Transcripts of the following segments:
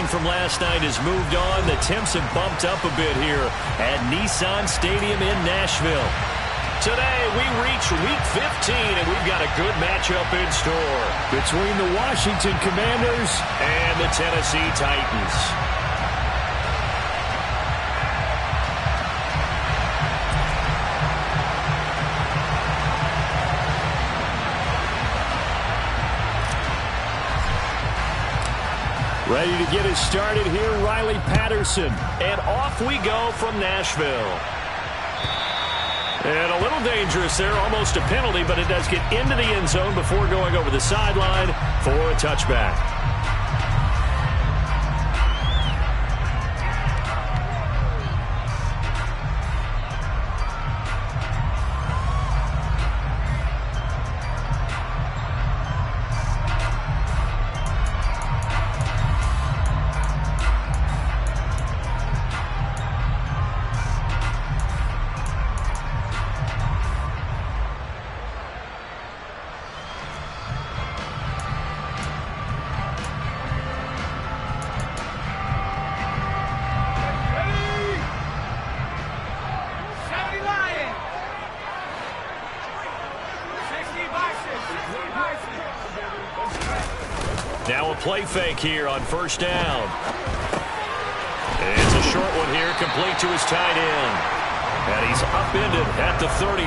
from last night has moved on. The temps have bumped up a bit here at Nissan Stadium in Nashville. Today, we reach Week 15, and we've got a good matchup in store between the Washington Commanders and the Tennessee Titans. Ready to get us started here, Riley Patterson. And off we go from Nashville. And a little dangerous there, almost a penalty, but it does get into the end zone before going over the sideline for a touchback. Now a play fake here on first down. It's a short one here, complete to his tight end. And he's upended at the 33,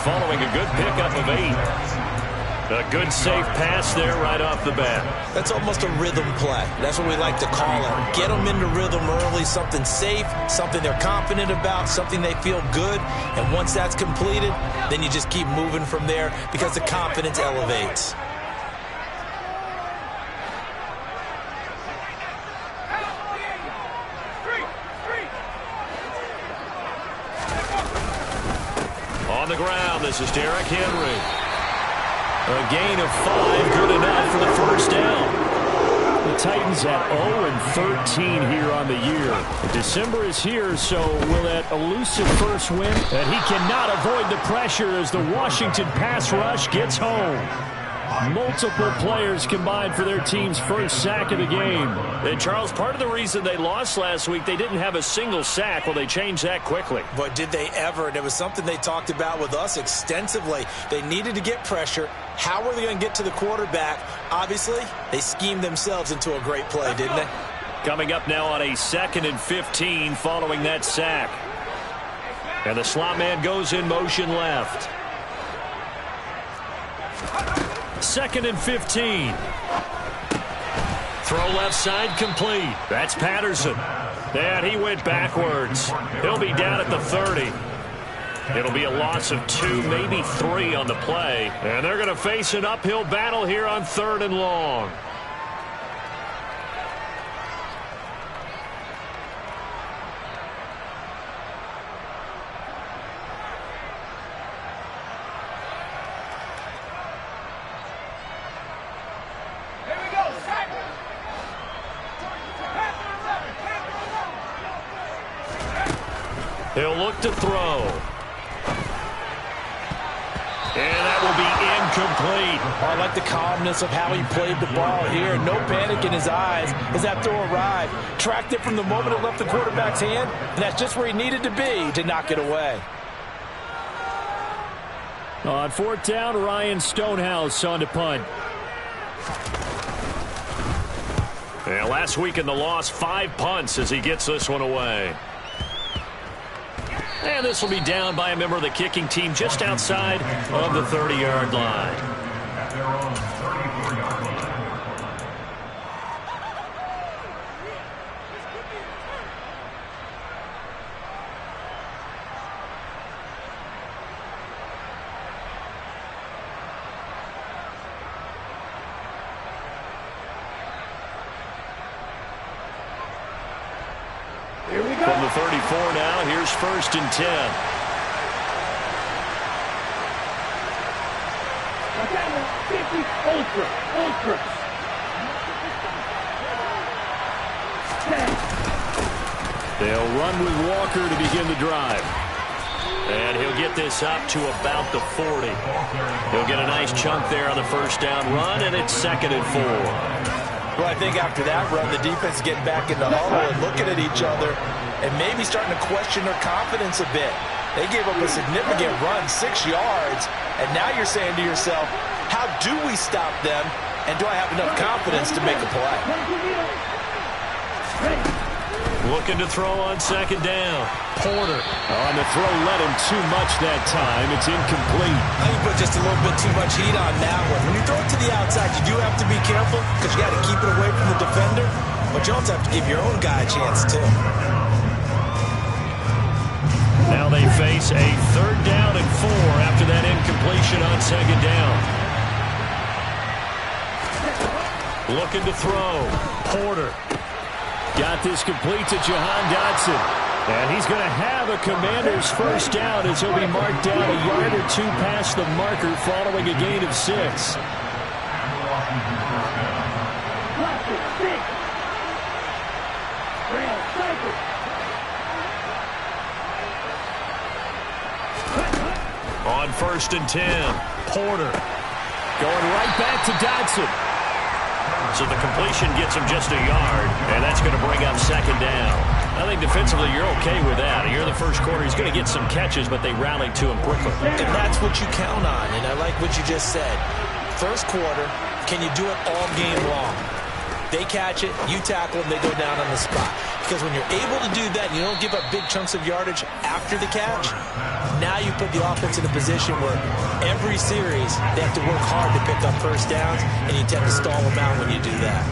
following a good pickup of 8. A good safe pass there right off the bat. That's almost a rhythm play. That's what we like to call it. Get them into rhythm early, something safe, something they're confident about, something they feel good. And once that's completed, then you just keep moving from there because the confidence elevates. On the ground, this is Derrick Henry. A gain of 5, good enough for the first down. The Titans at 0-13 here on the year. December is here, so will that elusive first win? And he cannot avoid the pressure as the Washington pass rush gets home. Multiple players combined for their team's first sack of the game. And, Charles, part of the reason they lost last week, they didn't have a single sack. Well, they changed that quickly. But did they ever? And it was something they talked about with us extensively. They needed to get pressure. How were they going to get to the quarterback? Obviously, they schemed themselves into a great play, didn't they? Coming up now on a 2nd and 15 following that sack. And the slot man goes in motion left. 2nd and 15. Throw left side complete. That's Patterson. And he went backwards. He'll be down at the 30. It'll be a loss of 2, maybe 3 on the play. And they're going to face an uphill battle here on 3rd and long. He'll look to throw. And that will be incomplete. I like the calmness of how he played the ball here. No panic in his eyes as that throw arrived. Tracked it from the moment it left the quarterback's hand, and that's just where he needed to be to knock it away. On 4th down, Ryan Stonehouse on to punt. Yeah, last week in the loss, 5 punts as he gets this one away. And this will be down by a member of the kicking team just outside of the 30-yard line. From the 34 now, here's 1st and 10. Ultra. They'll run with Walker to begin the drive. And he'll get this up to about the 40. He'll get a nice chunk there on the first down run, and it's 2nd and 4. Well, I think after that run, the defense is getting back in the huddle and looking at each other and maybe starting to question their confidence a bit. They gave up a significant run, 6 yards, and now you're saying to yourself, how do we stop them, and do I have enough confidence to make a play? Looking to throw on second down. Porter on the throw, led him too much that time. It's incomplete. I think you put just a little bit too much heat on that one. When you throw it to the outside, you do have to be careful because you got to keep it away from the defender, but you also have to give your own guy a chance too. Now they face a 3rd down and 4 after that incompletion on second down. Looking to throw. Porter. Got this complete to Jahan Dotson. And he's going to have a Commander's first down as he'll be marked down a yard or 2 past the marker following a gain of 6. On 1st and 10, Porter going right back to Dotson. So the completion gets him just a yard, and that's going to bring up second down. I think defensively you're okay with that. Here in the first quarter, he's going to get some catches, but they rallied to him quickly. And that's what you count on, and I like what you just said. First quarter, can you do it all game long? They catch it, you tackle them, they go down on the spot. Because when you're able to do that, and you don't give up big chunks of yardage after the catch, now you put the offense in a position where every series they have to work hard to pick up first downs, and you tend to stall them out when you do that.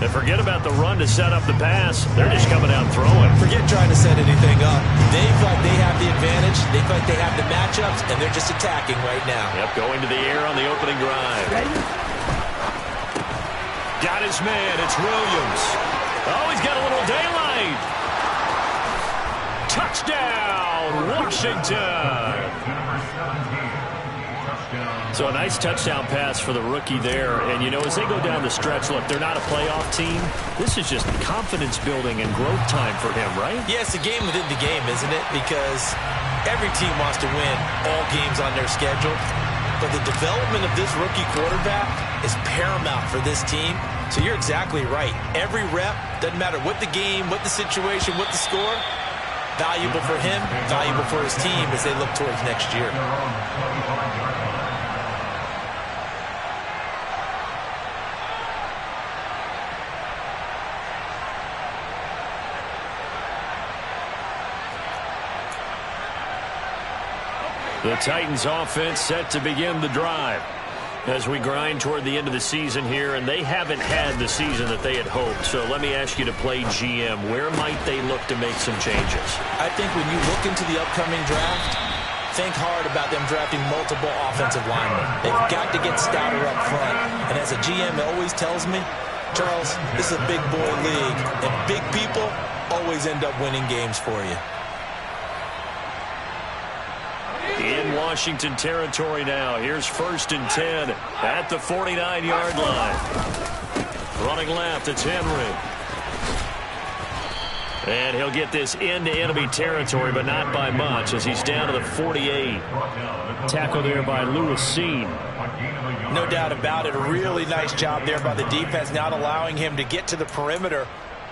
And forget about the run to set up the pass. They're just coming out throwing. Forget trying to set anything up. They feel like they have the advantage. They feel like they have the matchups, and they're just attacking right now. Yep, going to the air on the opening drive. Got his man. It's Williams. Oh, he's got a little daylight. Touchdown, Washington. So a nice touchdown pass for the rookie there. And, you know, as they go down the stretch, look, they're not a playoff team. This is just confidence building and growth time for him, right? Yeah, it's a game within the game, isn't it? Because every team wants to win all games on their schedule. But the development of this rookie quarterback is paramount for this team. So you're exactly right. Every rep, doesn't matter what the game, what the situation, what the score, valuable for him, valuable for his team as they look towards next year. The Titans offense set to begin the drive as we grind toward the end of the season here, and they haven't had the season that they had hoped. So let me ask you to play GM. Where might they look to make some changes? I think when you look into the upcoming draft, think hard about them drafting multiple offensive linemen. They've got to get stouter up front. And as a GM always tells me, Charles, this is a big boy league, and big people always end up winning games for you. In Washington territory now. Here's 1st and 10 at the 49-yard line. Running left, it's Henry. And he'll get this into enemy territory, but not by much as he's down to the 48. Tackle there by Lewis Seen. No doubt about it. A really nice job there by the defense, not allowing him to get to the perimeter.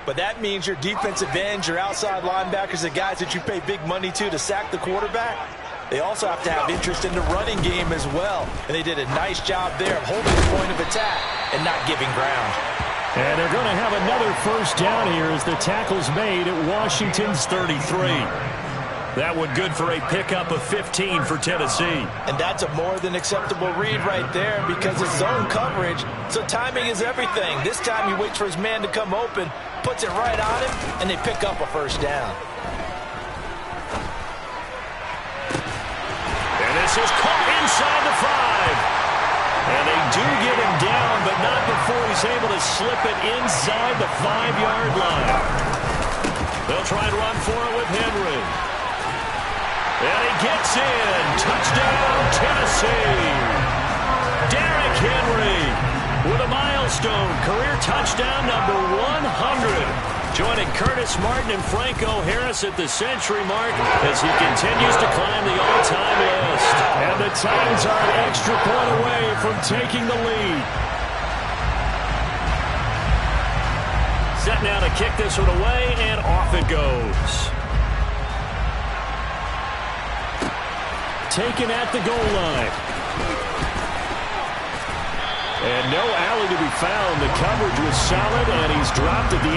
But that means your defensive ends, your outside linebackers, the guys that you pay big money to sack the quarterback, they also have to have interest in the running game as well. And they did a nice job there of holding the point of attack and not giving ground. And they're going to have another first down here as the tackle's made at Washington's 33. That one good for a pickup of 15 for Tennessee. And that's a more than acceptable read right there because it's zone coverage, so timing is everything. This time he waits for his man to come open, puts it right on him, and they pick up a first down. And this is caught inside the 5. And they do get him down, but not before he's able to slip it inside the 5-yard line. They'll try and run for it with Henry. And he gets in. Touchdown, Tennessee. Derrick Henry with a milestone career touchdown number 100. Joining Curtis Martin and Franco Harris at the century mark as he continues to climb the all-time list. And the Titans are an extra point away from taking the lead. Set now to kick this one away, and off it goes. Taken at the goal line. And no alley to be found. The coverage was solid, and he's dropped at the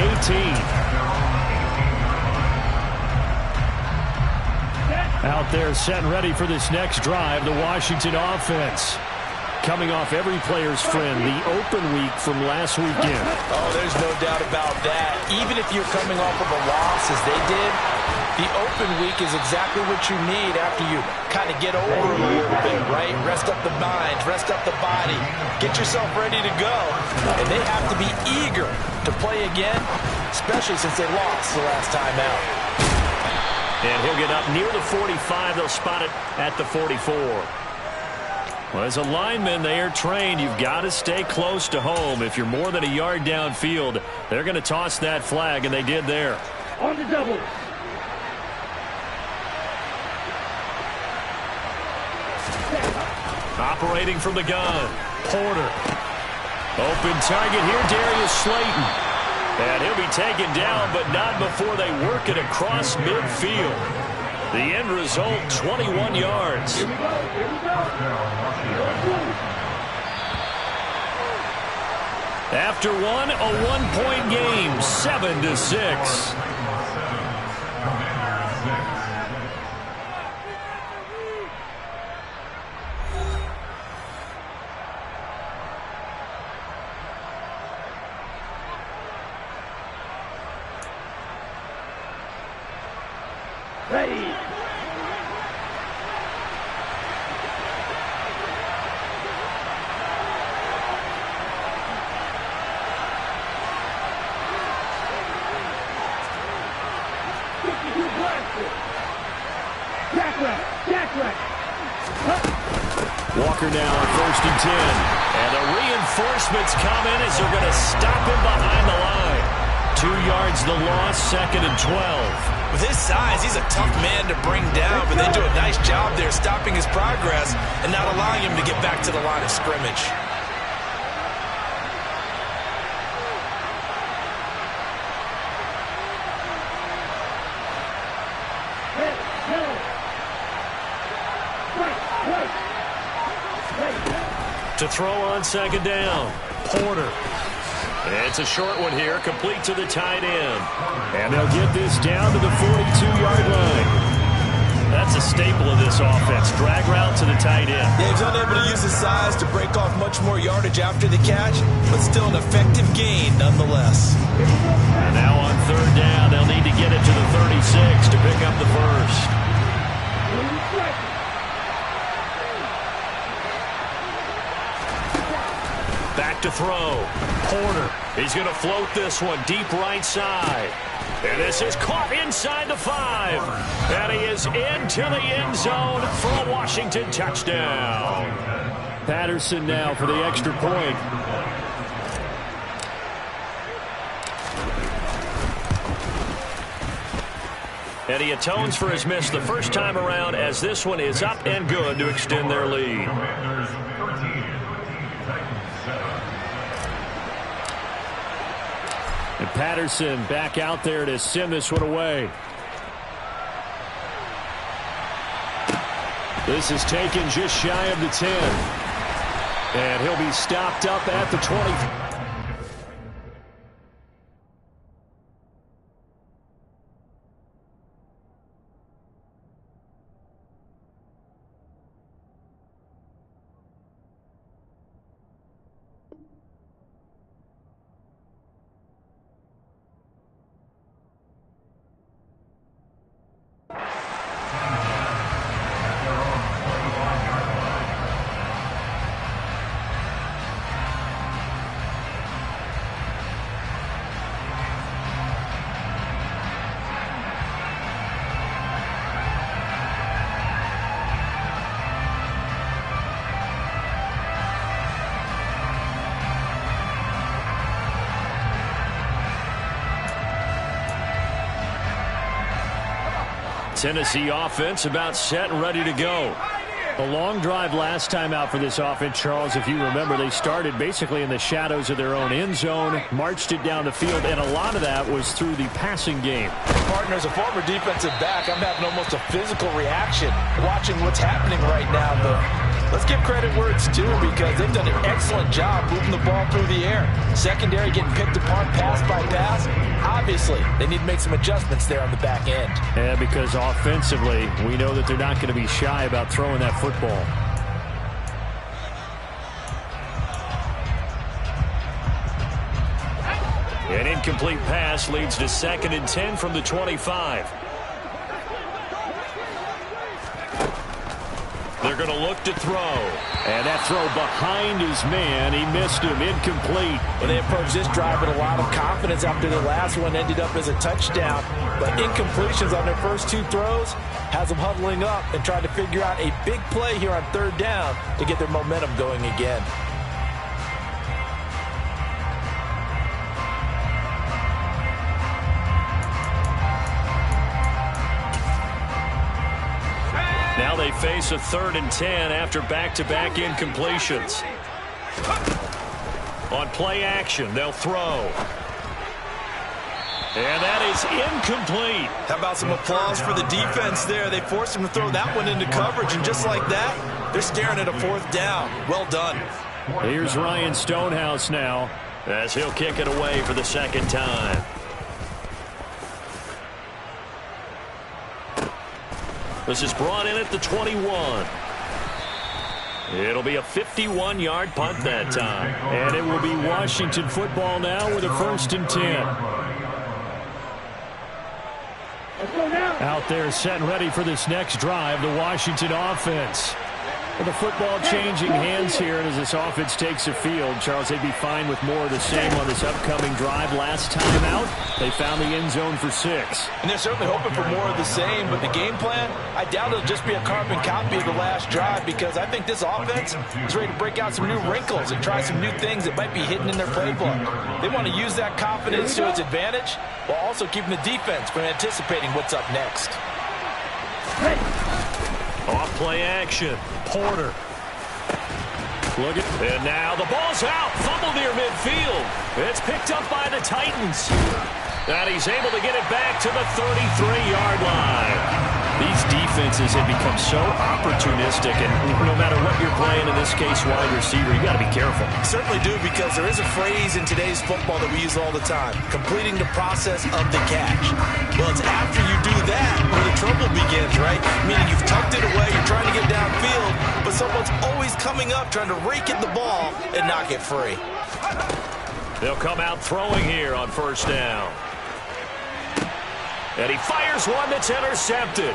18. Out there set and ready for this next drive, the Washington offense. Coming off every player's friend, the open week from last weekend. Oh, there's no doubt about that. Even if you're coming off of a loss, as they did, the open week is exactly what you need after you kind of get over it a little bit, right? Rest up the mind, rest up the body, get yourself ready to go. And they have to be eager to play again, especially since they lost the last time out. And he'll get up near the 45. They'll spot it at the 44. Well, as a lineman, they are trained. You've got to stay close to home. If you're more than a yard downfield, they're going to toss that flag, and they did there. On the double. Operating from the gun, Porter. Open target here, Darius Slayton. And he'll be taken down, but not before they work it across midfield. The end result, 21 yards. Here we go. After one, a one-point game, 7-6. Ready. Walker now on 1st and 10. And the reinforcements come in as they're going to stop him behind the line. 2 yards the loss, 2nd and 12. With his size, he's a tough man to bring down, but they do a nice job there stopping his progress and not allowing him to get back to the line of scrimmage. To throw on 2nd down, Porter. It's a short one here, complete to the tight end. And they'll get this down to the 42-yard line. That's a staple of this offense, drag route to the tight end. Yeah, he's unable to use his size to break off much more yardage after the catch, but still an effective gain nonetheless. And now on 3rd down, they'll need to get it to the 36 to pick up the first. Back to throw. Porter. He's going to float this one deep right side. And this is caught inside the 5. And he is into the end zone for a Washington touchdown. Patterson now for the extra point. And he atones for his miss the first time around as this one is up and good to extend their lead. And Patterson back out there to send this one away. This is taken just shy of the 10. And he'll be stopped up at the 20. Tennessee offense about set and ready to go. A long drive last time out for this offense, Charles. If you remember, they started basically in the shadows of their own end zone, marched it down the field, and a lot of that was through the passing game. Partner, as a former defensive back, I'm having almost a physical reaction watching what's happening right now. But let's give credit where it's due, because they've done an excellent job moving the ball through the air. Secondary getting picked apart pass by pass. Obviously, they need to make some adjustments there on the back end. Yeah, because offensively, we know that they're not going to be shy about throwing that football. An incomplete pass leads to 2nd and 10 from the 25. They're going to look to throw. And that throw behind his man. He missed him. Incomplete. Well, they approached this drive with a lot of confidence after the last one ended up as a touchdown. But incompletions on their first 2 throws has them huddling up and trying to figure out a big play here on 3rd down to get their momentum going again. Now they face a 3rd and 10 after back-to-back incompletions. On play action, they'll throw. And that is incomplete. How about some applause for the defense there? They forced him to throw that one into coverage, and just like that, they're staring at a 4th down. Well done. Here's Ryan Stonehouse now, as he'll kick it away for the 2nd time. This is brought in at the 21. It'll be a 51-yard punt that time. And it will be Washington football now with a 1st and 10. Out there set and ready for this next drive, the Washington offense. With the football changing hands here, and as this offense takes the field, Charles, they'd be fine with more of the same on this upcoming drive. Last time out, they found the end zone for 6. And they're certainly hoping for more of the same, but the game plan, I doubt it'll just be a carbon copy of the last drive, because I think this offense is ready to break out some new wrinkles and try some new things that might be hidden in their playbook. They want to use that confidence to its advantage, while also keeping the defense from anticipating what's up next. Off play action. Porter. Look at, and now the ball's out. Fumble near midfield. It's picked up by the Titans. And he's able to get it back to the 33-yard line. These defenses have become so opportunistic, and no matter what you're playing, in this case wide receiver, you got to be careful. Certainly do, because there is a phrase in today's football that we use all the time: completing the process of the catch. Well, it's after you do that where the trouble begins, right? Meaning you've tucked it away, you're trying to get downfield, but someone's always coming up trying to rake at the ball and knock it free. They'll come out throwing here on 1st down. And he fires one that's intercepted.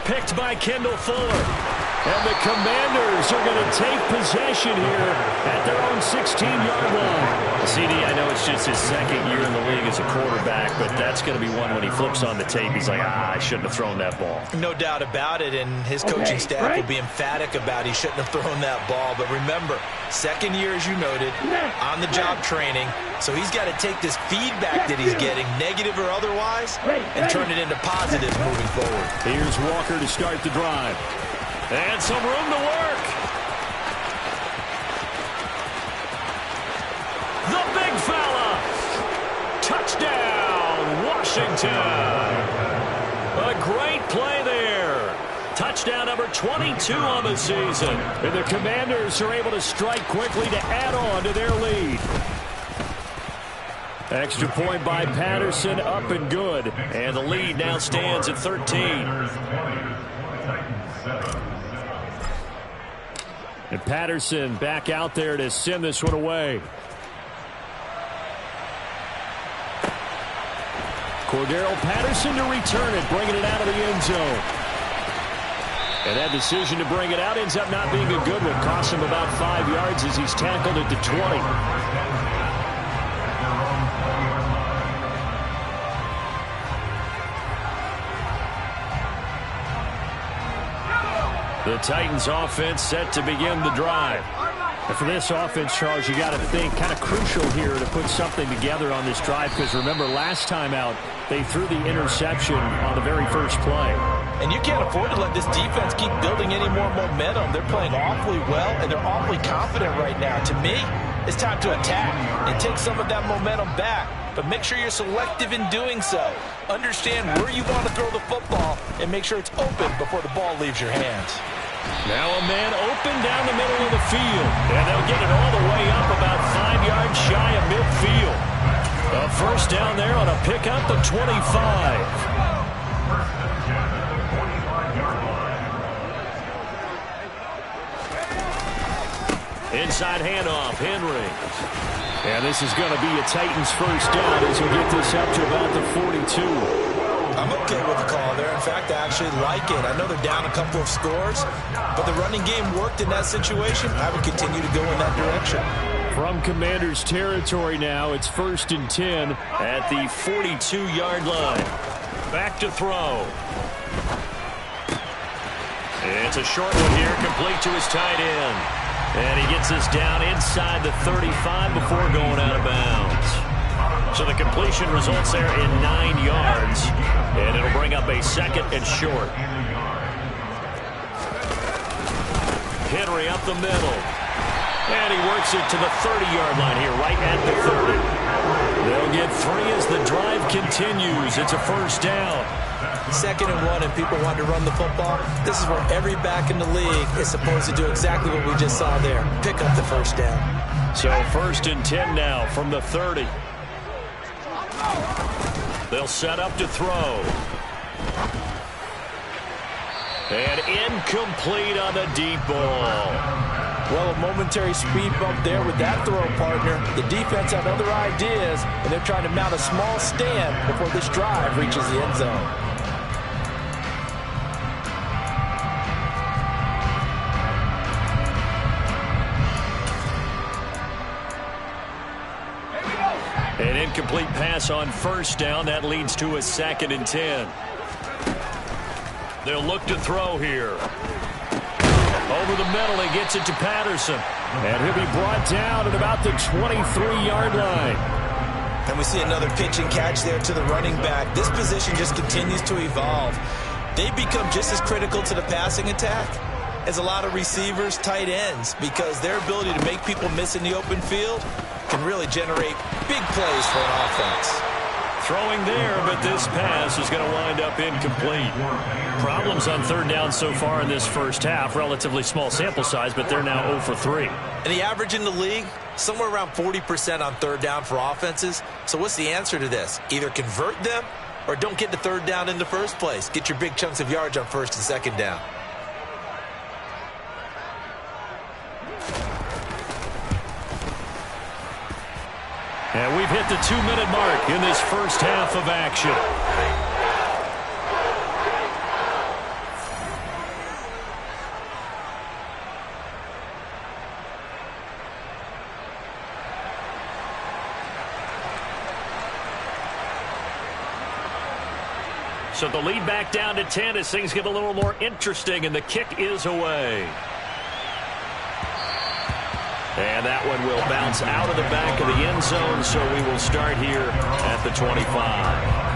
Picked by Kendall Fuller. And the Commanders are going to take possession here at their own 16-yard line. CD, I know it's just his 2nd year in the league as a quarterback, but that's going to be one when he flips on the tape, he's like, I shouldn't have thrown that ball. No doubt about it, and his coaching staff will be emphatic about he shouldn't have thrown that ball. But remember, 2nd year, as you noted, on-the-job training, so he's got to take this feedback that he's getting, negative or otherwise, and turn it into positives moving forward. Here's Walker to start the drive. And some room to work. The big fella. Touchdown, Washington. A great play there. Touchdown number 22 on the season. And the Commanders are able to strike quickly to add on to their lead. Extra point by Patterson, up and good. And the lead now stands at 13. And Patterson back out there to send this one away. Cordero Patterson to return it, bringing it out of the end zone. And that decision to bring it out ends up not being a good one. Costs him about 5 yards as he's tackled at the 20. The Titans offense set to begin the drive. And for this offense, Charles, you got to think kind of crucial here to put something together on this drive, because remember last time out, they threw the interception on the very first play. And you can't afford to let this defense keep building any more momentum. They're playing awfully well, and they're awfully confident right now. To me, it's time to attack and take some of that momentum back. But make sure you're selective in doing so. Understand where you want to throw the football and make sure it's open before the ball leaves your hands. Now a man open down the middle of the field. And they'll get it all the way up about 5 yards shy of midfield. A first down there on a pickup of 25. Inside handoff, Henry. And this is going to be a Titans first down as we get this up to about the 42. I'm okay with the call there. In fact, I actually like it. I know they're down a couple of scores, but the running game worked in that situation. I would continue to go in that direction. From Commander's territory now, it's 1st and 10 at the 42-yard line. Back to throw. It's a short one here, complete to his tight end. And he gets us down inside the 35 before going out of bounds. So the completion results there in 9 yards. And it'll bring up a 2nd and short. Henry up the middle. And he works it to the 30-yard line here, right at the 30. They'll get 3 as the drive continues. It's a first down. 2nd and 1, and people want to run the football. This is where every back in the league is supposed to do exactly what we just saw there. Pick up the first down. So 1st and 10 now from the 30. They'll set up to throw. And incomplete on the deep ball. Well, a momentary speed bump there with that throw, partner. The defense had other ideas, and they're trying to mount a small stand before this drive reaches the end zone. An incomplete pass on first down. That leads to a 2nd and 10. They'll look to throw here. Over the middle, he gets it to Patterson. And he'll be brought down at about the 23-yard line. And we see another pitch and catch there to the running back. This position just continues to evolve. They become just as critical to the passing attack as a lot of receivers, tight ends, because their ability to make people miss in the open field can really generate big plays for an offense. Throwing there, but this pass is going to wind up incomplete. Problems on 3rd down so far in this first half. Relatively small sample size, but they're now 0 for 3. And the average in the league, somewhere around 40% on 3rd down for offenses. So what's the answer to this? Either convert them or don't get to 3rd down in the first place. Get your big chunks of yards on 1st and 2nd down. And we've hit the 2-minute mark in this first half of action. So the lead back down to 10 as things get a little more interesting, and the kick is away. And that one will bounce out of the back of the end zone, so we will start here at the 25.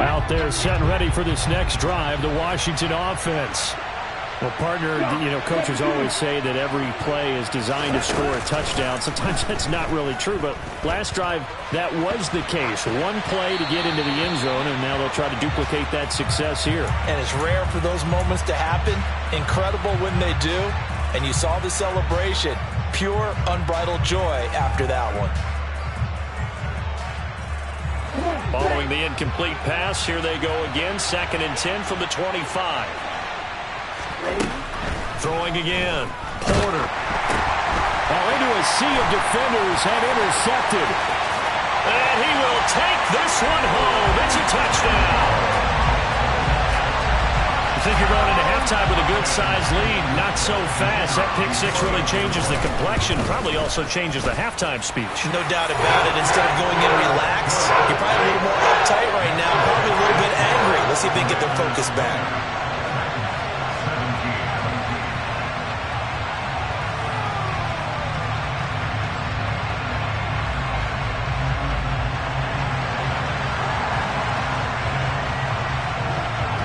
Out there set and ready for this next drive, the Washington offense. Well, partner, coaches always say that every play is designed to score a touchdown. Sometimes that's not really true, but last drive, that was the case. One play to get into the end zone, and now they'll try to duplicate that success here. And it's rare for those moments to happen. Incredible when they do. And you saw the celebration. Pure, unbridled joy after that one. Following the incomplete pass, here they go again. 2nd and 10 from the 25. Throwing again. Porter. Now into a sea of defenders and intercepted. And he will take this one home. It's a touchdown. You think you're going into halftime with a good-sized lead. Not so fast. That pick six really changes the complexion. Probably also changes the halftime speech. No doubt about it. Instead of going in relaxed, you're probably a little more uptight right now. Probably a little bit us back.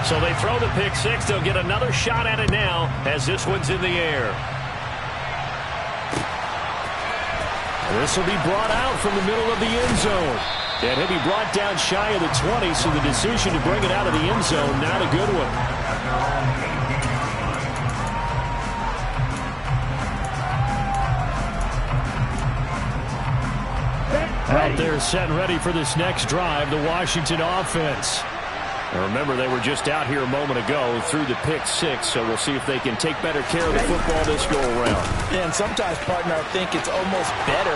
So they throw the pick six. They'll get another shot at it now as this one's in the air. This will be brought out from the middle of the end zone. And he'll be brought down shy of the 20, so the decision to bring it out of the end zone, not a good one. Out there set and ready for this next drive, the Washington offense. And remember, they were just out here a moment ago through the pick six, so we'll see if they can take better care of the football this go-around. And sometimes, partner, I think it's almost better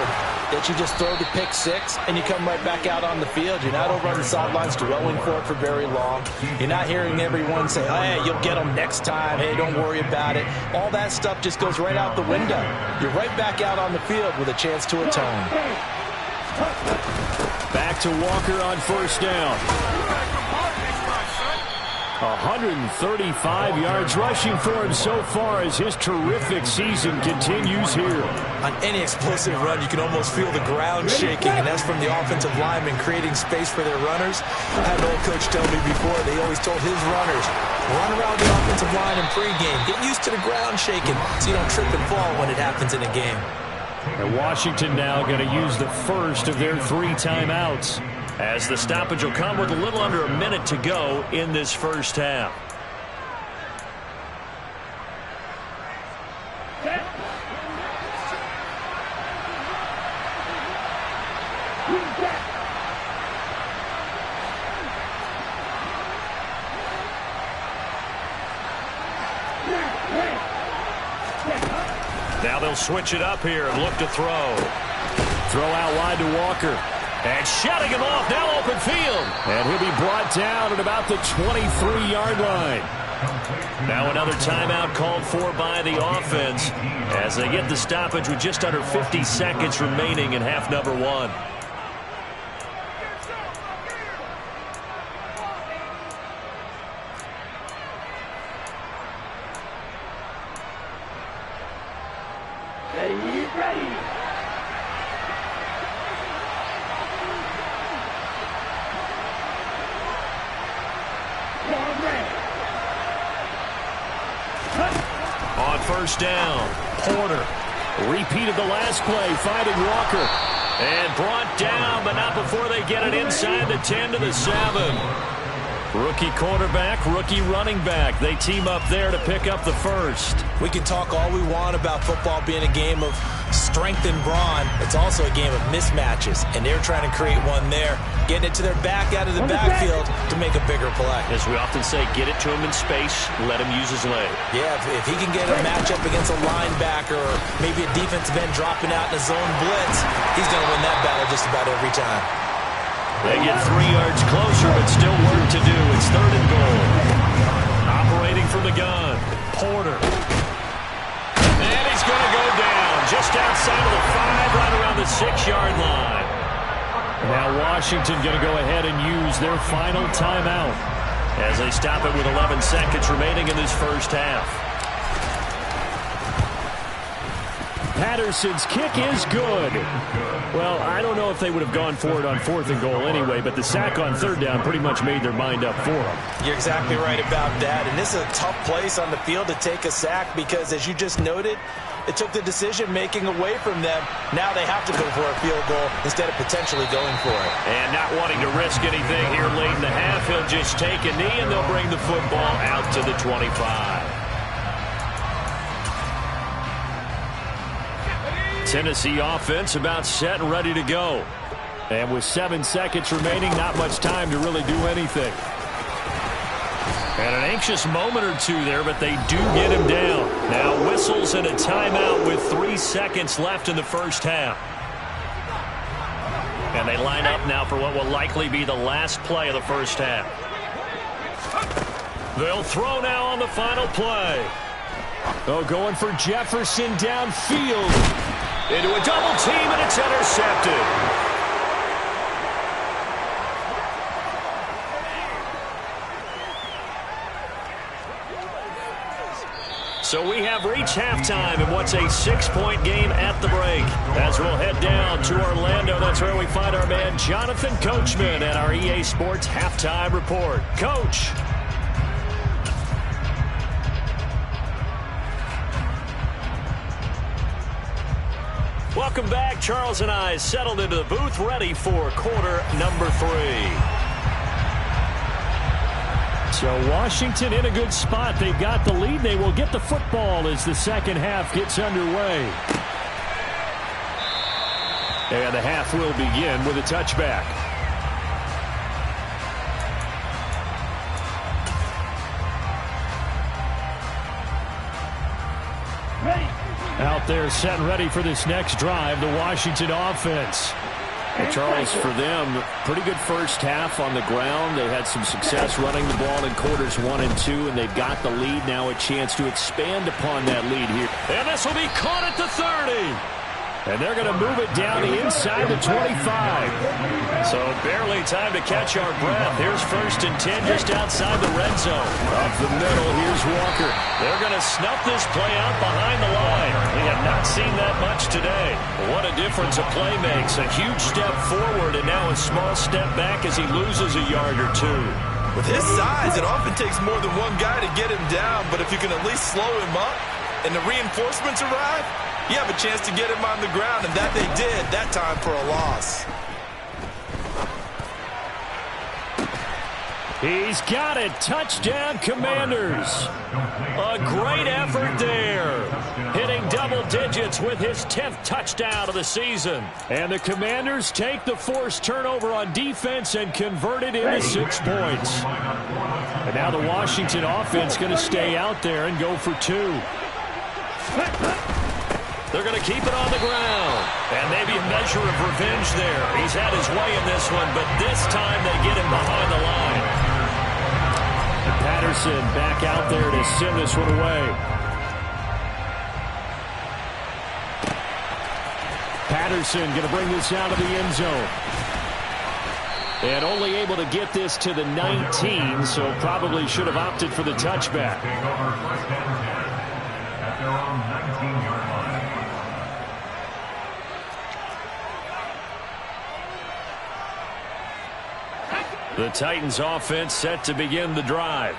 that you just throw the pick six and you come right back out on the field. You're not over on the sidelines dwelling for it for very long. You're not hearing everyone say, hey, you'll get them next time. Hey, don't worry about it. All that stuff just goes right out the window. You're right back out on the field with a chance to atone. Back to Walker on first down. 135 yards rushing for him so far as his terrific season continues here. On any explosive run, you can almost feel the ground shaking, and that's from the offensive linemen creating space for their runners. I had an old coach tell me before, they always told his runners, run around the offensive line in pregame. Get used to the ground shaking so you don't trip and fall when it happens in a game. And Washington now going to use the first of their 3 timeouts, as the stoppage will come with a little under a minute to go in this first half. Now they'll switch it up here and look to throw. Throw out wide to Walker. And shutting him off, now open field. And he'll be brought down at about the 23-yard line. Now another timeout called for by the offense as they get the stoppage with just under 50 seconds remaining in half number 1. Ready. On first down, Porter repeated the last play, finding Walker. And brought down, but not before they get it inside the 10 to the 7. Rookie quarterback, rookie running back. They team up there to pick up the first. We can talk all we want about football being a game of strength and brawn. It's also a game of mismatches, and they're trying to create one there, getting it to their back out of the backfield to make a bigger play. As we often say, get it to him in space, let him use his leg. Yeah, if he can get a matchup against a linebacker or maybe a defensive end dropping out in a zone blitz, he's going to win that battle just about every time. They get 3 yards closer, but still work to do. It's 3rd and goal. Operating from the gun, Porter. And he's going to go down just outside of the 5, right around the 6-yard line. Now Washington going to go ahead and use their final timeout as they stop it with 11 seconds remaining in this first half. Patterson's kick is good. Well, I don't know if they would have gone for it on 4th and goal anyway, but the sack on 3rd down pretty much made their mind up for them. You're exactly right about that, and this is a tough place on the field to take a sack because, as you just noted, it took the decision-making away from them. Now they have to go for a field goal instead of potentially going for it. And not wanting to risk anything here late in the half, he'll just take a knee, and they'll bring the football out to the 25. Tennessee offense about set and ready to go. And with 7 seconds remaining, not much time to really do anything. And an anxious moment or two there, but they do get him down. Now whistles and a timeout with 3 seconds left in the first half. And they line up now for what will likely be the last play of the first half. They'll throw now on the final play. Oh, going for Jefferson downfield. Into a double team, and it's intercepted. So we have reached halftime in what's a 6-point game at the break. As we'll head down to Orlando, that's where we find our man Jonathan Coachman at our EA Sports Halftime Report. Coach. Welcome back. Charles and I settled into the booth, ready for quarter number 3. So Washington in a good spot. They've got the lead. They will get the football as the second half gets underway. And the half will begin with a touchback. Out there set and ready for this next drive, the Washington offense. Well, Charles, for them, pretty good first half on the ground. They had some success running the ball in quarters 1 and 2, and they've got the lead now, a chance to expand upon that lead here. And this will be caught at the 30. And they're going to move it down the inside the 25. So barely time to catch our breath. Here's 1st and 10 just outside the red zone. Up the middle, here's Walker. They're going to snuff this play out behind the line. We have not seen that much today. What a difference a play makes. A huge step forward and now a small step back as he loses a yard or 2. With his size, it often takes more than one guy to get him down, but if you can at least slow him up and the reinforcements arrive, you have a chance to get him on the ground, and that they did, that time for a loss. He's got it. Touchdown, Commanders. A great effort there. Hitting double digits with his 10th touchdown of the season. And the Commanders take the forced turnover on defense and convert it into 6 points. And now the Washington offense going to stay out there and go for 2. They're going to keep it on the ground. And maybe a measure of revenge there. He's had his way in this one, but this time they get him behind the line. And Patterson back out there to send this one away. Patterson going to bring this out of the end zone. And only able to get this to the 19, so probably should have opted for the touchback. The Titans offense set to begin the drive.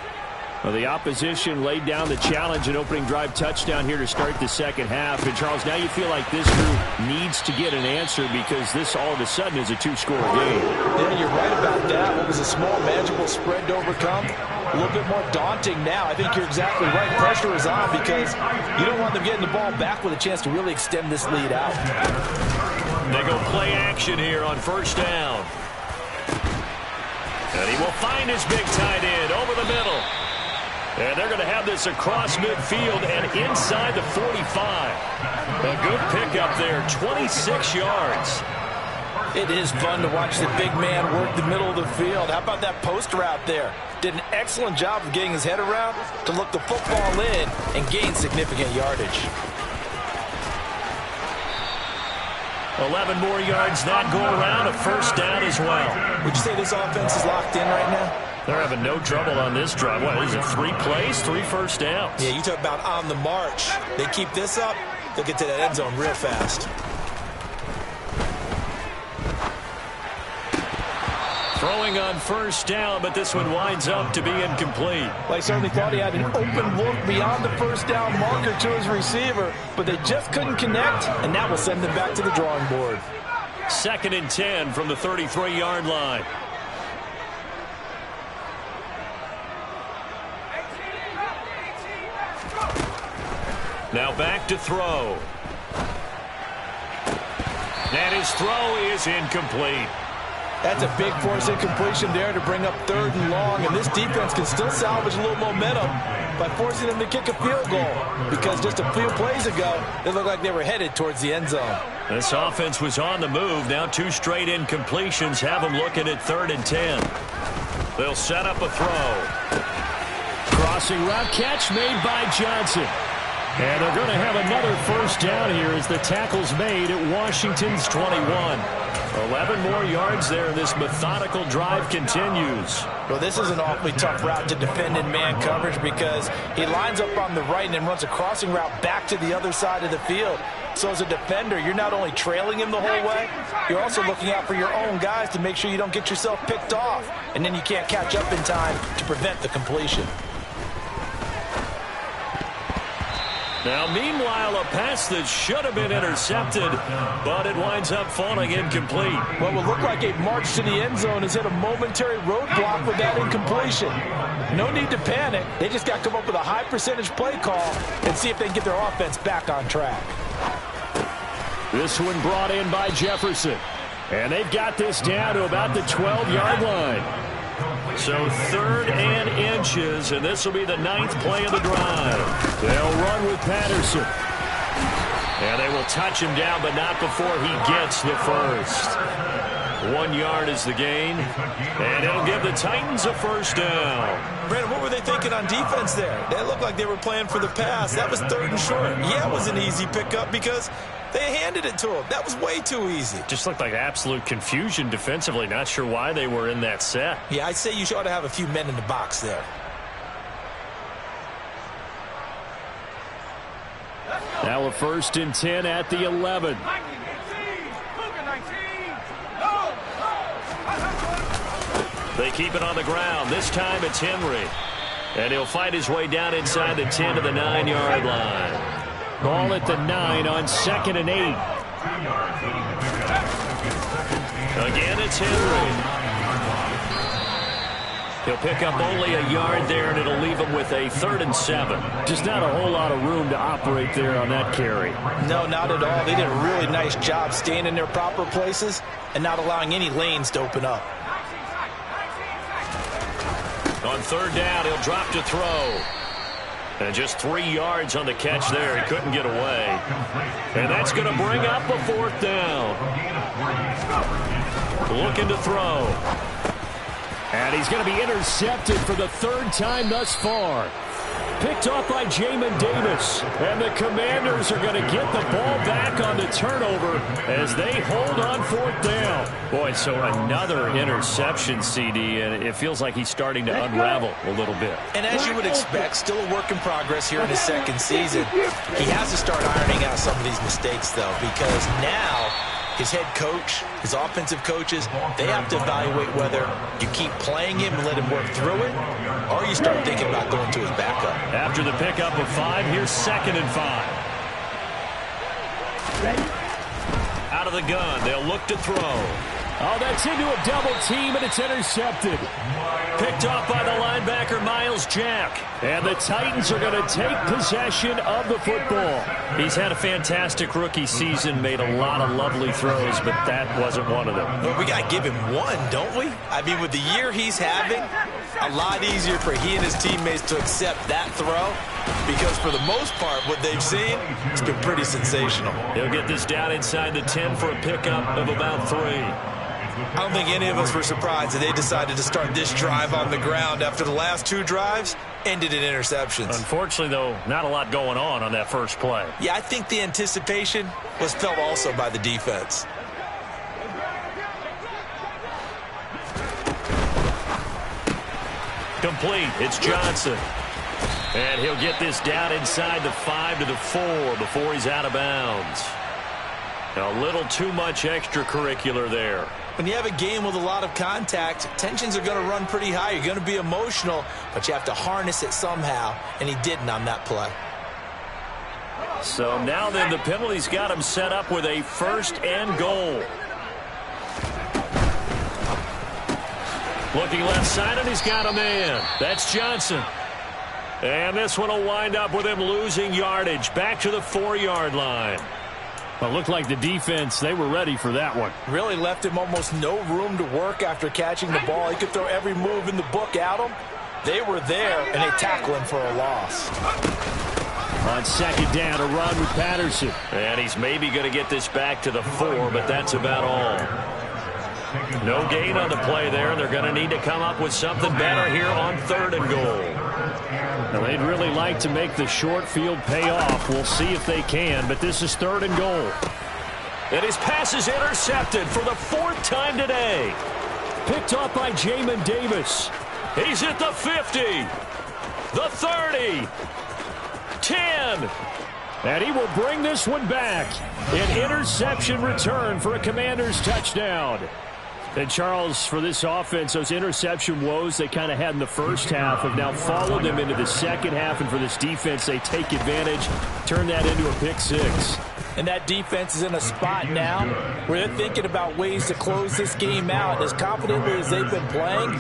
Well, the opposition laid down the challenge and opening drive touchdown here to start the second half. And, Charles, now you feel like this group needs to get an answer because this all of a sudden is a 2-score game. Yeah, you're right about that. What was a small, manageable spread to overcome, a little bit more daunting now. I think you're exactly right. Pressure is on because you don't want them getting the ball back with a chance to really extend this lead out. They go play action here on first down. And he will find his big tight end over the middle. And they're going to have this across midfield and inside the 45. A good pickup there, 26 yards. It is fun to watch the big man work the middle of the field. How about that post route there? Did an excellent job of getting his head around to look the football in and gain significant yardage. 11 more yards that go around, a first down as well. Would you say this offense is locked in right now? They're having no trouble on this drive. What is it, 3 plays, 3 first downs? Yeah, you talk about on the march. They keep this up, they'll get to that end zone real fast. Throwing on first down, but this one winds up to be incomplete. Well, I certainly thought he had an open look beyond the first down marker to his receiver, but they just couldn't connect, and that will send them back to the drawing board. 2nd and 10 from the 33-yard line. Now back to throw. And his throw is incomplete. That's a big force incompletion there to bring up 3rd and long, and this defense can still salvage a little momentum by forcing them to kick a field goal, because just a few plays ago, they looked like they were headed towards the end zone. This offense was on the move. Now 2 straight incompletions have them looking at 3rd and 10. They'll set up a throw. Crossing route catch made by Johnson. And they're going to have another first down here as the tackle's made at Washington's 21. 11 more yards there, and this methodical drive continues. Well, this is an awfully tough route to defend in man coverage because he lines up on the right and then runs a crossing route back to the other side of the field. So as a defender, you're not only trailing him the whole way, you're also looking out for your own guys to make sure you don't get yourself picked off. And then you can't catch up in time to prevent the completion. Now, meanwhile, a pass that should have been intercepted, but it winds up falling incomplete. What will look like a march to the end zone has hit a momentary roadblock with that incompletion. No need to panic. They just got to come up with a high percentage play call and see if they can get their offense back on track. This one brought in by Jefferson. And they've got this down to about the 12-yard line. So 3rd and inches, and this will be the 9th play of the drive. They'll run with Patterson. And they will touch him down, but not before he gets the first. 1 yard is the gain, and it'll give the Titans a first down. Brandon, what were they thinking on defense there? They looked like they were playing for the pass. That was 3rd and short. Yeah, it was an easy pickup because they handed it to him. That was way too easy. Just looked like absolute confusion defensively. Not sure why they were in that set. Yeah, I'd say you ought to have a few men in the box there. Now a 1st and 10 at the 11. They keep it on the ground. This time it's Henry. And he'll fight his way down inside the 10 to the 9-yard line. Ball at the 9 on 2nd and 8. Again, it's Henry. He'll pick up only a yard there, and it'll leave him with a 3rd and 7. Just not a whole lot of room to operate there on that carry. No, not at all. They did a really nice job staying in their proper places and not allowing any lanes to open up. On 3rd down, he'll drop to throw. And just 3 yards on the catch there. He couldn't get away. And that's going to bring up a 4th down. Looking to throw. And he's going to be intercepted for the 3rd time thus far. Picked off by Jamin Davis. And the Commanders are going to get the ball back on the turnover as they hold on 4th down. Boy, so another interception, CD, and it feels like he's starting to unravel a little bit. And as you would expect, still a work in progress here in his 2nd season. He has to start ironing out some of these mistakes, though, because now his head coach, his offensive coaches, they have to evaluate whether you keep playing him and let him work through it, or you start thinking about going to his backup. After the pickup of 5, here's 2nd and 5. Ready? Out of the gun, they'll look to throw. Oh, that's into a double team, and it's intercepted. Picked off by the linebacker, Miles Jack. And the Titans are going to take possession of the football. He's had a fantastic rookie season, made a lot of lovely throws, but that wasn't one of them. Well, we got to give him one, don't we? I mean, with the year he's having, a lot easier for he and his teammates to accept that throw, because for the most part, what they've seen, it's been pretty sensational. He'll get this down inside the 10 for a pickup of about 3. I don't think any of us were surprised that they decided to start this drive on the ground after the last 2 drives ended in interceptions. Unfortunately, though, not a lot going on that first play. Yeah, I think the anticipation was felt also by the defense. Complete. It's Johnson. And he'll get this down inside the 5 to the 4 before he's out of bounds. A little too much extracurricular there. When you have a game with a lot of contact, tensions are going to run pretty high. You're going to be emotional, but you have to harness it somehow, and he didn't on that play. So now then, the penalty's got him set up with a 1st and goal. Looking left side, and he's got a man. That's Johnson. And this one will wind up with him losing yardage back to the 4-yard line. Well, it looked like the defense, they were ready for that one. Really left him almost no room to work after catching the ball. He could throw every move in the book at him. They were there, and they tackle him for a loss. On 2nd down, a run with Patterson. And he's maybe going to get this back to the 4, but that's about all. No gain on the play there, and they're going to need to come up with something better here on 3rd and goal. Now, they'd really like to make the short field pay off. We'll see if they can, but this is 3rd and goal. And his pass is intercepted for the 4th time today. Picked off by Jamin Davis. He's at the 50, the 30, 10. And he will bring this one back. An interception return for a Commanders touchdown. And, Charles, for this offense, those interception woes they kind of had in the first half have now followed them into the second half. And for this defense, they take advantage, turn that into a pick six. And that defense is in a spot now where they're thinking about ways to close this game out. As confidently as they've been playing,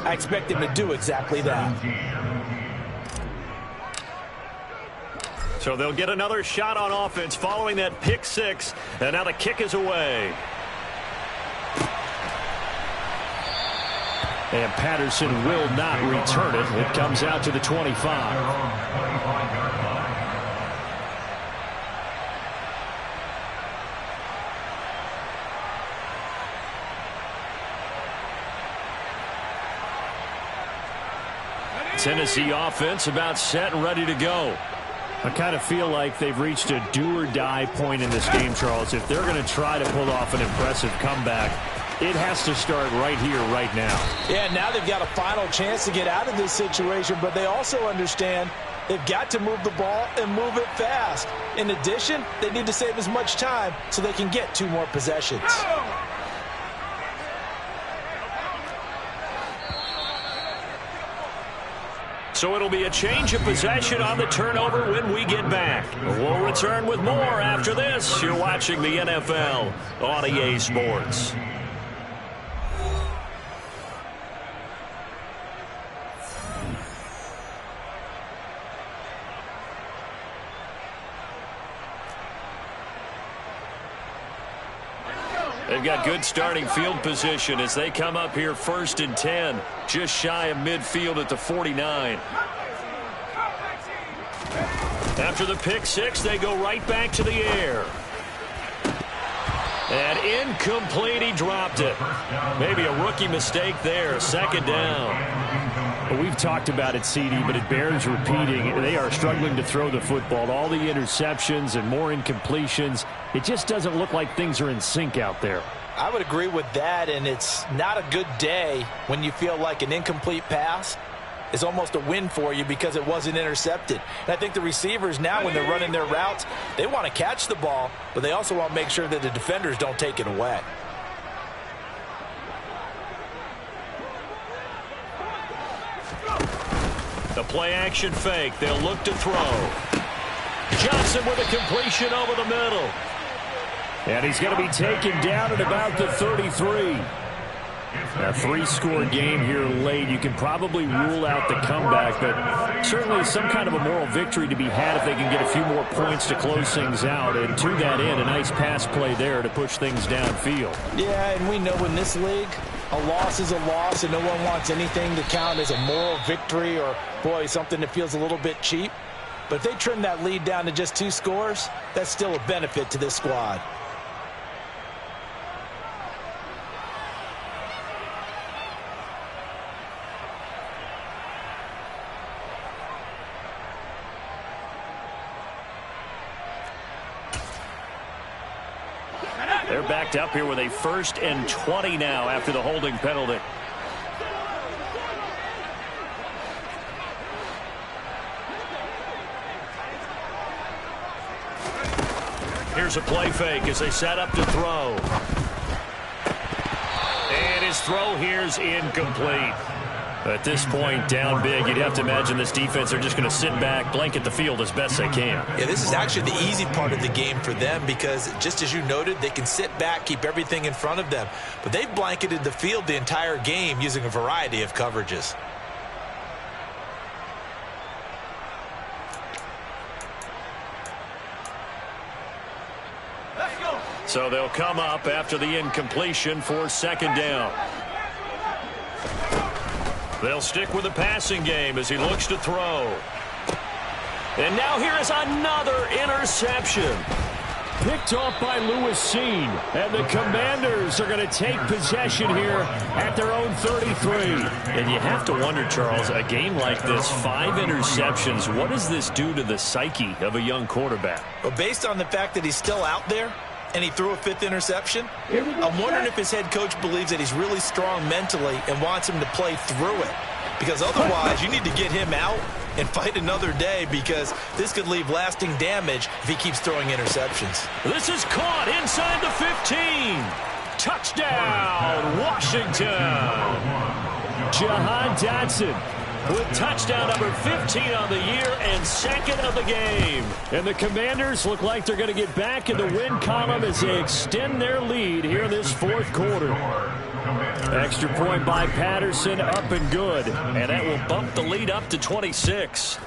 I expect them to do exactly that. So they'll get another shot on offense following that pick six. And now the kick is away. And Patterson will not return it. It comes out to the 25. Tennessee offense about set and ready to go. I kind of feel like they've reached a do-or-die point in this game, Charles. If they're going to try to pull off an impressive comeback, it has to start right here, right now. Yeah, now they've got a final chance to get out of this situation, but they also understand they've got to move the ball and move it fast. In addition, they need to save as much time so they can get 2 more possessions. So it'll be a change of possession on the turnover when we get back. We'll return with more after this. You're watching the NFL on EA Sports. They've got good starting field position as they come up here 1st and 10, just shy of midfield at the 49. After the pick six, they go right back to the air. And incomplete, he dropped it. Maybe a rookie mistake there, 2nd down. Well, we've talked about it, CD, but it bears repeating. They are struggling to throw the football. All the interceptions and more incompletions. It just doesn't look like things are in sync out there. I would agree with that, and it's not a good day when you feel like an incomplete pass is almost a win for you because it wasn't intercepted. And I think the receivers now, when they're running their routes, they want to catch the ball, but they also want to make sure that the defenders don't take it away. The play-action fake. They'll look to throw. Johnson with a completion over the middle. And he's going to be taken down at about the 33. A 3-score game here late. You can probably rule out the comeback, but certainly some kind of a moral victory to be had if they can get a few more points to close things out. And to that end, a nice pass play there to push things downfield. Yeah, and we know in this league, a loss is a loss, and no one wants anything to count as a moral victory or, boy, something that feels a little bit cheap. But if they trim that lead down to just 2 scores, that's still a benefit to this squad. They're backed up here with a 1st and 20 now after the holding penalty. Here's a play fake as they set up to throw. And his throw here's incomplete. At this point, down big, you'd have to imagine this defense, they're just going to sit back, blanket the field as best they can. Yeah, this is actually the easy part of the game for them because, just as you noted, they can sit back, keep everything in front of them. But they've blanketed the field the entire game using a variety of coverages. So they'll come up after the incompletion for 2nd down. They'll stick with the passing game as he looks to throw. And now here is another interception. Picked off by Lewis Seen. And the Commanders are going to take possession here at their own 33. And you have to wonder, Charles, a game like this, 5 interceptions, what does this do to the psyche of a young quarterback? Well, based on the fact that he's still out there, and he threw a 5th interception. I'm wondering if his head coach believes that he's really strong mentally and wants him to play through it. Because otherwise, you need to get him out and fight another day, because this could leave lasting damage if he keeps throwing interceptions. This is caught inside the 15. Touchdown, Washington. Jahan Dotson with touchdown number 15 on the year and 2nd of the game. And the Commanders look like they're going to get back in the win column as they extend their lead here in this 4th quarter. Extra point by Patterson, up and good. And that will bump the lead up to 26.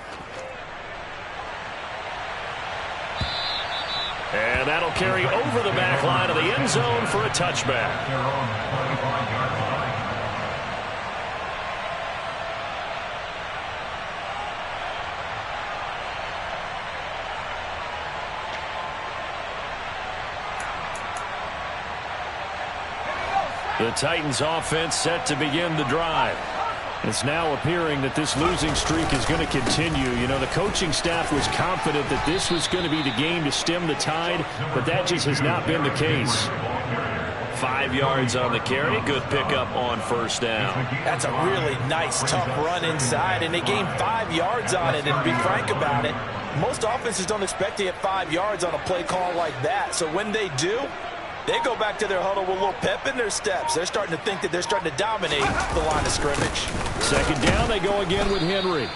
And that'll carry over the back line of the end zone for a touchback. The Titans offense set to begin the drive. It's now appearing that this losing streak is going to continue. You know, the coaching staff was confident that this was going to be the game to stem the tide, but that just has not been the case. 5 yards on the carry. Good pickup on 1st down. That's a really nice, tough run inside, and they gained 5 yards on it. And to be frank about it, most offenses don't expect to get 5 yards on a play call like that. So when they do, they go back to their huddle with a little pep in their steps. They're starting to think that they're starting to dominate the line of scrimmage. 2nd down, they go again with Henry.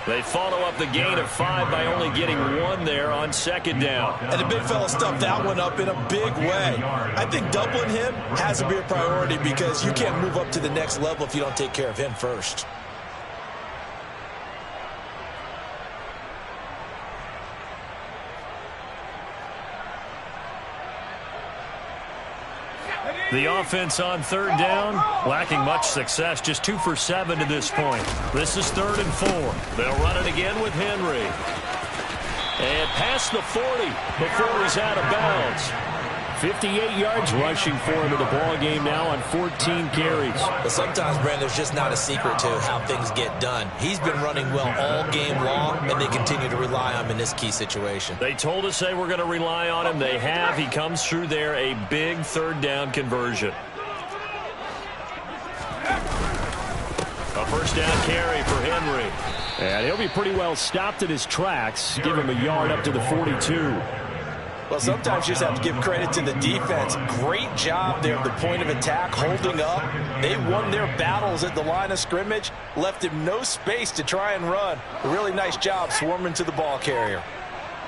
They follow up the gain of 5 by only getting 1 there on 2nd down. And the big fella stuffed that one up in a big way. I think doubling him has to be a priority, because you can't move up to the next level if you don't take care of him first. The offense on 3rd down, lacking much success, just 2 for 7 to this point. This is 3rd and 4. They'll run it again with Henry. And past the 40 before he's out of bounds. 58 yards rushing for him in the ball game now on 14 carries. But sometimes, Brandon, there's just not a secret to how things get done. He's been running well all game long, and they continue to rely on him in this key situation. They told us they were going to rely on him. They have. He comes through there, a big 3rd down conversion. A 1st down carry for Henry. And he'll be pretty well stopped in his tracks. Give him a yard up to the 42. Well, sometimes you just have to give credit to the defense. Great job there at the point of attack, holding up. They won their battles at the line of scrimmage, left him no space to try and run. A really nice job swarming to the ball carrier.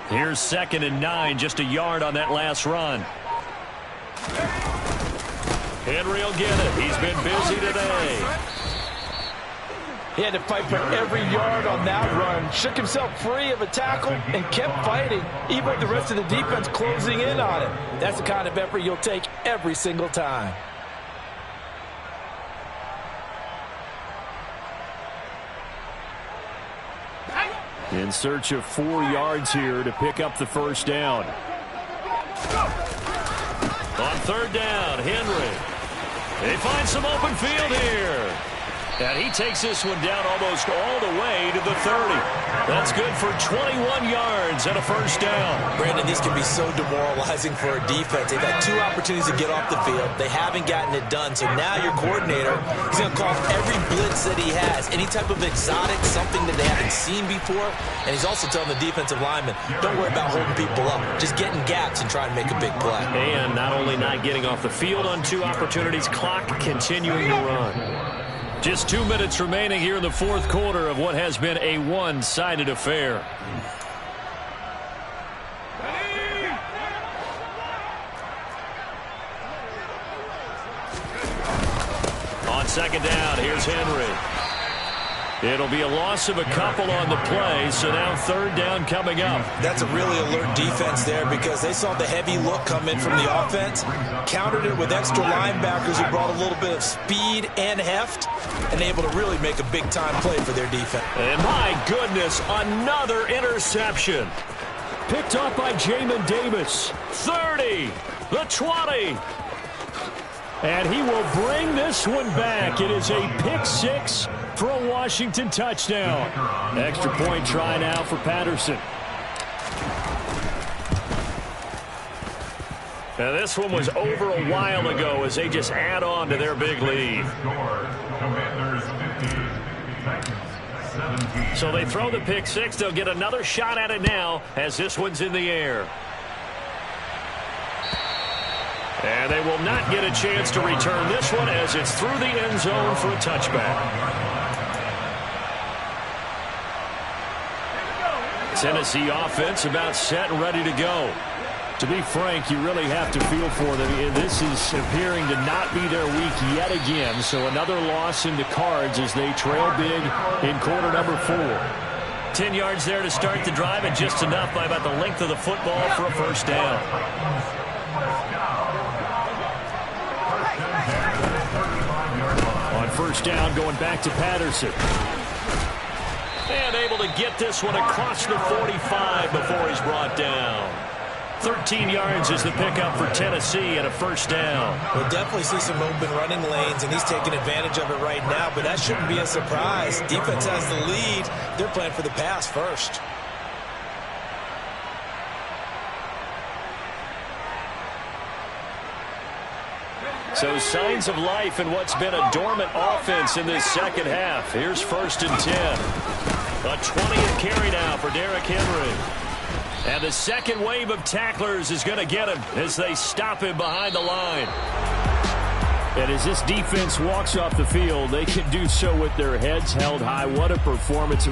Here's 2nd and 9, just a yard on that last run. Henry will get it. He's been busy today. He had to fight for every yard on that run. Shook himself free of a tackle and kept fighting, even with the rest of the defense closing in on him. That's the kind of effort you'll take every single time. In search of 4 yards here to pick up the 1st down. On 3rd down, Henry. They find some open field here. And he takes this one down almost all the way to the 30. That's good for 21 yards and a 1st down. Brandon, this can be so demoralizing for a defense. They've had 2 opportunities to get off the field. They haven't gotten it done. So now your coordinator is going to call every blitz that he has, any type of exotic, something that they haven't seen before. And he's also telling the defensive lineman, don't worry about holding people up. Just get in gaps and try and make a big play. And not only not getting off the field on 2 opportunities, clock continuing to run. Just 2 minutes remaining here in the 4th quarter of what has been a one-sided affair. On 2nd down, here's Henry. It'll be a loss of a couple on the play, so now 3rd down coming up. That's a really alert defense there, because they saw the heavy look come in from the offense, countered it with extra linebackers who brought a little bit of speed and heft, and able to really make a big-time play for their defense. And my goodness, another interception. Picked off by Jamin Davis. 30, the 20. And he will bring this one back. It is a pick 6 for a Washington touchdown. Extra point try now for Patterson. Now, this one was over a while ago as they just add on to their big lead. So they throw the pick six. They'll get another shot at it now as this one's in the air. And they will not get a chance to return this one as it's through the end zone for a touchback. Tennessee offense about set and ready to go. To be frank, you really have to feel for them. This is appearing to not be their week yet again. So another loss in the cards as they trail big in quarter number 4. 10 yards there to start the drive, and just enough by about the length of the football for a first down. On first down, going back to Patterson. And able to get this one across the 45 before he's brought down. 13 yards is the pickup for Tennessee and a first down. We'll definitely see some open running lanes, and he's taking advantage of it right now, but that shouldn't be a surprise. Defense has the lead. They're playing for the pass first. So signs of life in what's been a dormant offense in this second half. Here's first and 10. A 20th carry now for Derrick Henry. And the second wave of tacklers is going to get him as they stop him behind the line. And as this defense walks off the field, they can do so with their heads held high. What a performance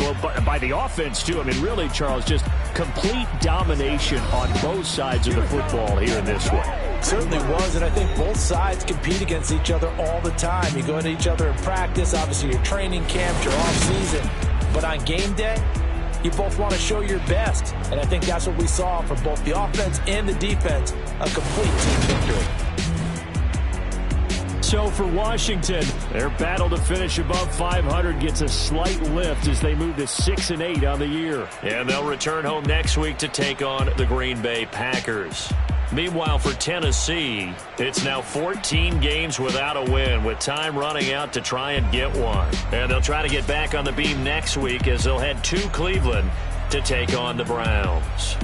by the offense, too. I mean, really, Charles, just complete domination on both sides of the football here in this one. Certainly was, and I think both sides compete against each other all the time. You go at each other in practice, obviously your training camps, your off-season. But on game day, you both want to show your best, and I think that's what we saw from both the offense and the defense, a complete team victory. So for Washington, their battle to finish above 500 gets a slight lift as they move to 6-8 on the year. And they'll return home next week to take on the Green Bay Packers. Meanwhile, for Tennessee, it's now 14 games without a win, with time running out to try and get one. And they'll try to get back on the beam next week as they'll head to Cleveland to take on the Browns.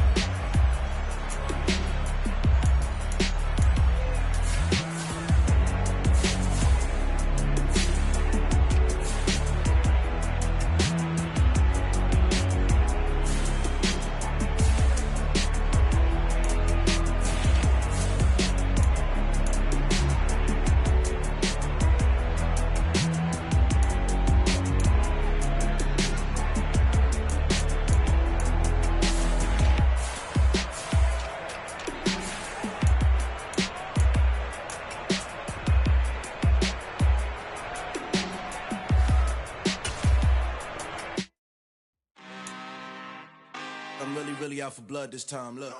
I'm really out for blood this time, look.